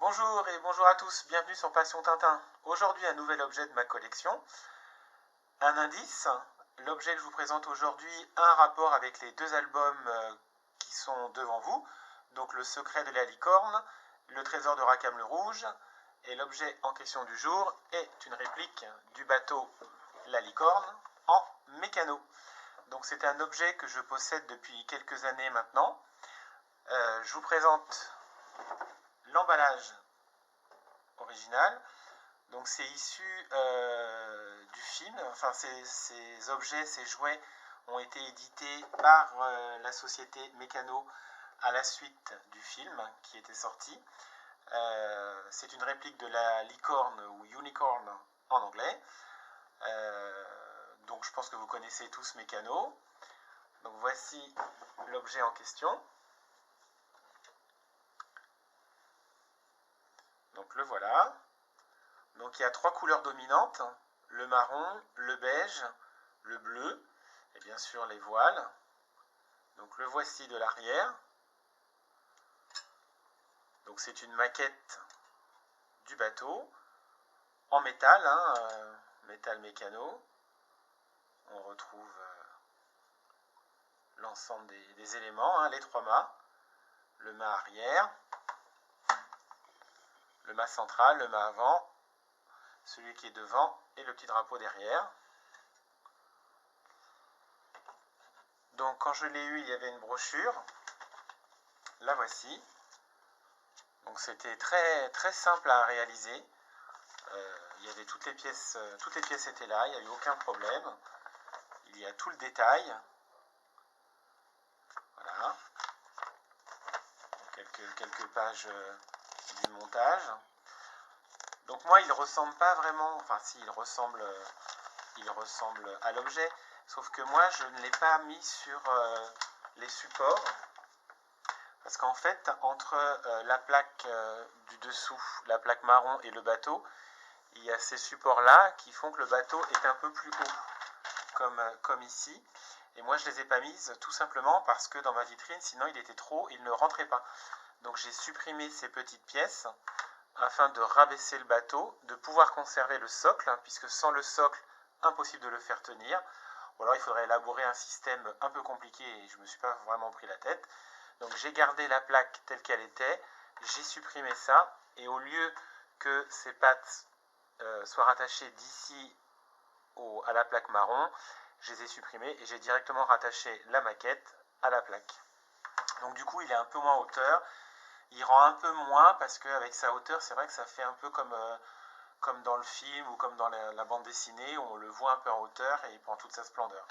Bonjour et bonjour à tous, bienvenue sur Passion Tintin. Aujourd'hui un nouvel objet de ma collection, un indice. L'objet que je vous présente aujourd'hui a un rapport avec les deux albums qui sont devant vous, donc Le Secret de la Licorne, Le Trésor de Rackham le Rouge, et l'objet en question du jour est une réplique du bateau La Licorne en mécano. Donc c'est un objet que je possède depuis quelques années maintenant. Je vous présente l'emballage original. Donc c'est issu du film, enfin ces objets, ces jouets ont été édités par la société Mécano à la suite du film qui était sorti. C'est une réplique de la licorne ou unicorn en anglais. Donc je pense que vous connaissez tous Mécano. Donc voici l'objet en question. Donc le voilà. Donc il y a trois couleurs dominantes, le marron, le beige, le bleu, et bien sûr les voiles. Donc le voici de l'arrière. Donc c'est une maquette du bateau, en métal, métal mécano. On retrouve l'ensemble des éléments, les trois mâts, le mât arrière, le mât central, le mât avant, celui qui est devant et le petit drapeau derrière. Donc quand je l'ai eu, il y avait une brochure. La voici. Donc c'était très, très simple à réaliser. Il y avait toutes les pièces étaient là, il n'y a eu aucun problème. Il y a tout le détail. Voilà. Quelques pages du montage. Donc moi, il ne ressemble pas vraiment, enfin si, il ressemble à l'objet, sauf que moi, je ne l'ai pas mis sur les supports. Parce qu'en fait, entre la plaque du dessous, la plaque marron et le bateau, il y a ces supports-là qui font que le bateau est un peu plus haut, comme ici. Et moi, je ne les ai pas mises tout simplement parce que dans ma vitrine, sinon il était trop, il ne rentrait pas. Donc j'ai supprimé ces petites pièces afin de rabaisser le bateau, de pouvoir conserver le socle, puisque sans le socle, impossible de le faire tenir. Ou alors il faudrait élaborer un système un peu compliqué et je ne me suis pas vraiment pris la tête. Donc j'ai gardé la plaque telle qu'elle était, j'ai supprimé ça, et au lieu que ces pattes soient rattachées d'ici à la plaque marron, je les ai supprimées et j'ai directement rattaché la maquette à la plaque. Donc du coup il est un peu moins en hauteur, il rend un peu moins parce qu'avec sa hauteur c'est vrai que ça fait un peu comme dans le film ou comme dans la bande dessinée où on le voit un peu en hauteur et il prend toute sa splendeur.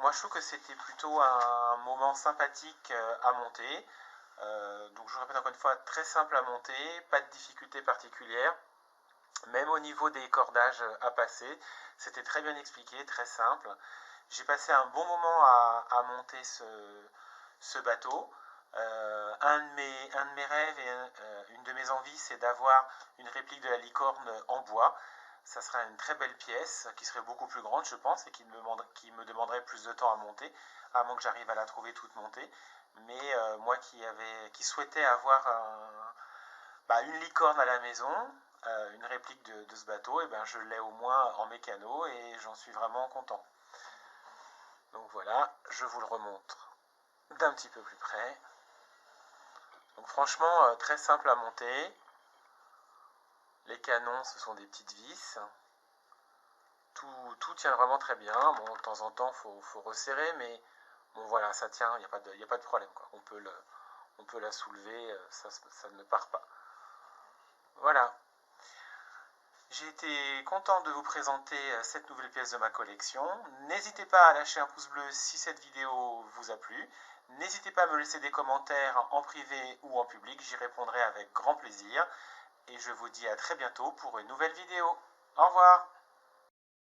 Moi je trouve que c'était plutôt un moment sympathique à monter. Donc je vous répète encore une fois, très simple à monter, pas de difficulté particulière. Même au niveau des cordages à passer, c'était très bien expliqué, très simple. J'ai passé un bon moment à monter ce bateau. Un de mes rêves et une de mes envies, c'est d'avoir une réplique de la licorne en bois. Ça serait une très belle pièce qui serait beaucoup plus grande, je pense, et qui me demanderait plus de temps à monter, à moins que j'arrive à la trouver toute montée. Mais moi qui souhaitais avoir une licorne à la maison, une réplique de ce bateau, et ben je l'ai au moins en mécano et j'en suis vraiment content. Donc voilà, je vous le remontre d'un petit peu plus près. Donc franchement, très simple à monter. Les canons, ce sont des petites vis. Tout tient vraiment très bien. Bon, de temps en temps, faut resserrer, mais bon voilà, ça tient, il n'y a pas de problème, quoi. On peut la soulever, ça ne part pas. Voilà. J'ai été content de vous présenter cette nouvelle pièce de ma collection. N'hésitez pas à lâcher un pouce bleu si cette vidéo vous a plu. N'hésitez pas à me laisser des commentaires en privé ou en public, j'y répondrai avec grand plaisir. Et je vous dis à très bientôt pour une nouvelle vidéo. Au revoir!